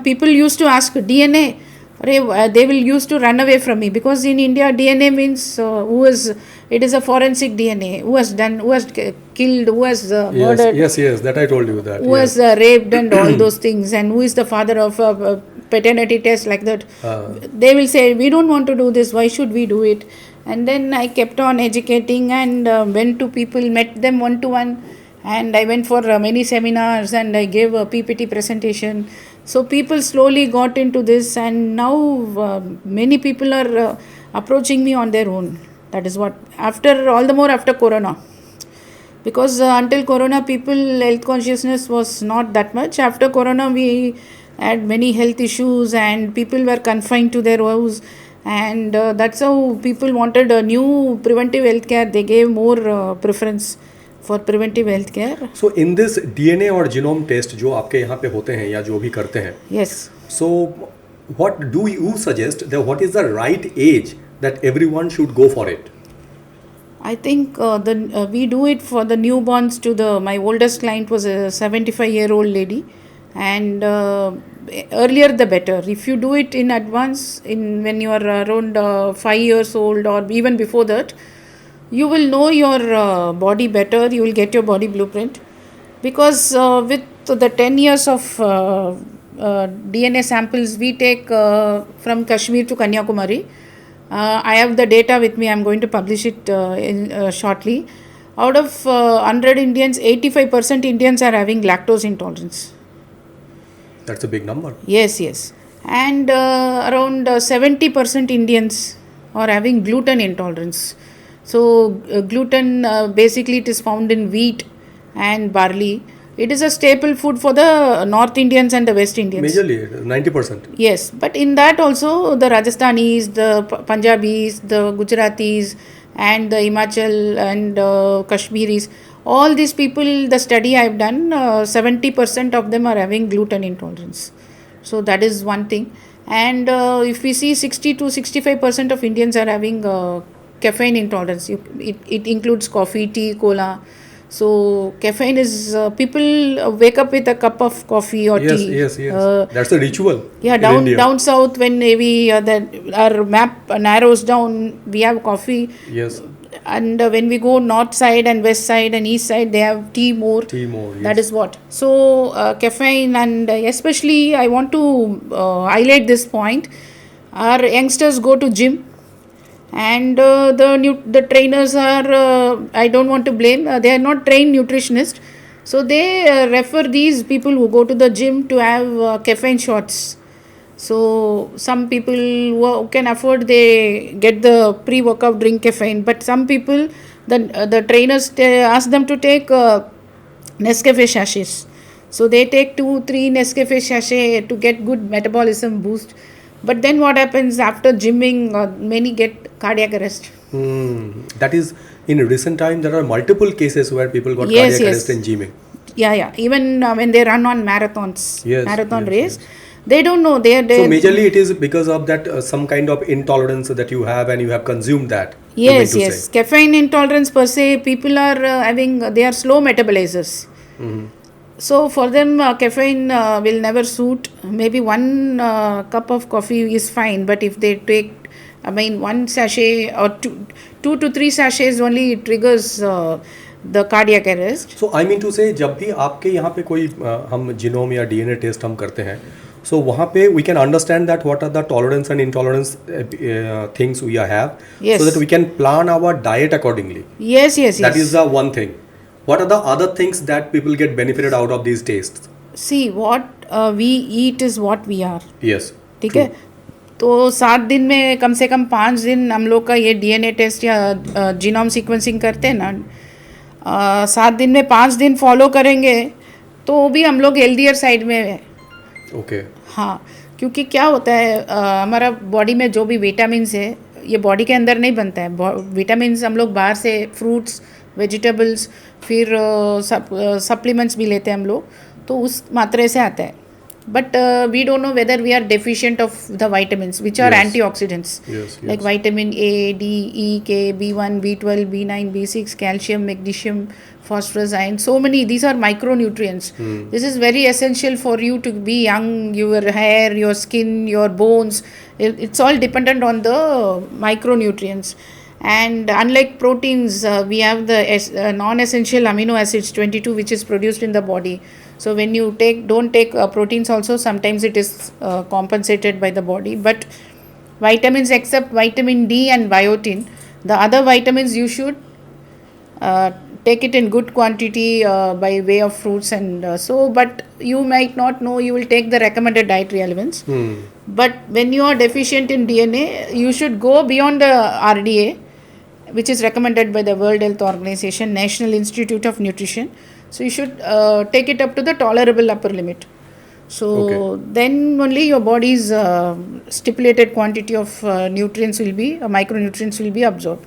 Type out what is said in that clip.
people used to ask DNA, they will used to run away from me, because in India DNA means it is a forensic DNA, who has killed, who has murdered, yes, that I told you that, who has raped and all those things, and who is the father of a paternity test, like that. They will say, we don't want to do this, why should we do it? And then I kept on educating and went to people, met them one to one, and I went for many seminars and I gave a PPT presentation. So people slowly got into this, and now many people are approaching me on their own. That is what, after all the more after Corona, because until Corona people health consciousness was not that much. After Corona we had many health issues and people were confined to their house, and that's how people wanted a new preventive healthcare. They gave more preference for preventive healthcare. So in this DNA और genome test जो आपके यहाँ पे होते हैं या जो भी करते हैं, Yes. so what do you suggest that what is the right age that everyone should go for it? I think we do it for the newborns. My oldest client was a 75-year-old lady, and earlier the better. If you do it in advance, when you are around 5 years old or even before that, you will know your body better. You will get your body blueprint, because with the 10 years of DNA samples we take from Kashmir to Kanyakumari. I have the data with me. I'm going to publish it shortly. Out of 100 Indians, 85% Indians are having lactose intolerance. That's a big number. Yes. And around 70% Indians are having gluten intolerance. So gluten, basically it is found in wheat and barley. It is a staple food for the North Indians and the West Indians. Majorly, 90%. Yes, but in that also the Rajasthanis, the Punjabis, the Gujaratis and the Himachal and Kashmiris, all these people, the study I have done, 70% of them are having gluten intolerance. So that is one thing. And if we see 60 to 65% of Indians are having caffeine intolerance. It includes coffee, tea, cola. So caffeine is, people wake up with a cup of coffee or tea. Yes. That's a ritual. Yeah, down south when our map narrows down, we have coffee. Yes. And when we go north side and west side and east side, they have tea more. Yes. That is what. So caffeine, and especially I want to highlight this point. Our youngsters go to gym. And the trainers are, I don't want to blame, they are not trained nutritionists. So they refer these people who go to the gym to have caffeine shots. So some people who can afford, they get the pre-workout drink caffeine. But some people, the trainers ask them to take Nescafe sachets. So they take 2-3 Nescafe sachet to get good metabolism boost. But then what happens after gymming, many get cardiac arrest. That is, in recent time, there are multiple cases where people got cardiac arrest in gymming. Yeah. Even when they run on marathons, race, they don't know. So majorly it is because of that some kind of intolerance that you have and you have consumed that. Yes. Caffeine intolerance per se, people are they are slow metabolizers. Mm-hmm. So for them, caffeine will never suit. Maybe one cup of coffee is fine, but if they take, one sachet or two to three sachets only triggers the cardiac arrest. So I mean to say, जब भी आपके यहाँ पे कोई हम genome या DNA test हम करते हैं, so वहाँ पे we can understand that what are the tolerance and intolerance things we have, so that we can plan our diet accordingly. Yes. That is the one thing. What are the other things that people get benefited out of these tastes? See, what we eat is what we are. Yes. ठीक है. तो 7 दिन में कम से कम 5 दिन हम लोग का ये DNA टेस्ट या जीनोम सीक्वेंसिंग करते हैं ना, 7 दिन में 5 दिन फॉलो करेंगे तो भी हम लोग हेल्दियर साइड में है. ओके. हाँ, क्योंकि क्या होता है, हमारा बॉडी में जो भी विटामिन्स है ये बॉडी के अंदर नहीं बनता है. विटामिन्स हम लोग बाहर से फ्रूट्स, वेजिटेबल्स, फिर सप्लीमेंट्स भी लेते हैं हम लोग, तो उस मात्रा से आता है. but we don't know whether we are deficient of the vitamins, which are Yes. antioxidants, Yes, like yes. vitamin A, D, E, K, B1, B12, B9, B6, calcium, magnesium, phosphorus, iron. So many. These are micronutrients. This is very essential for you to be young. Your hair, your skin, your bones. It's all dependent on the micronutrients. And unlike proteins, we have the non-essential amino acids 22, which is produced in the body. So when you don't take proteins also, sometimes it is compensated by the body. But vitamins, except vitamin D and biotin, the other vitamins you should uh, take it in good quantity by way of fruits and but you might not know, you will take the recommended dietary elements. But when you are deficient in DNA, you should go beyond the RDA, which is recommended by the World Health Organization, National Institute of Nutrition. So you should take it up to the tolerable upper limit. So Okay. then only your body's stipulated quantity of nutrients will be, micronutrients will be absorbed.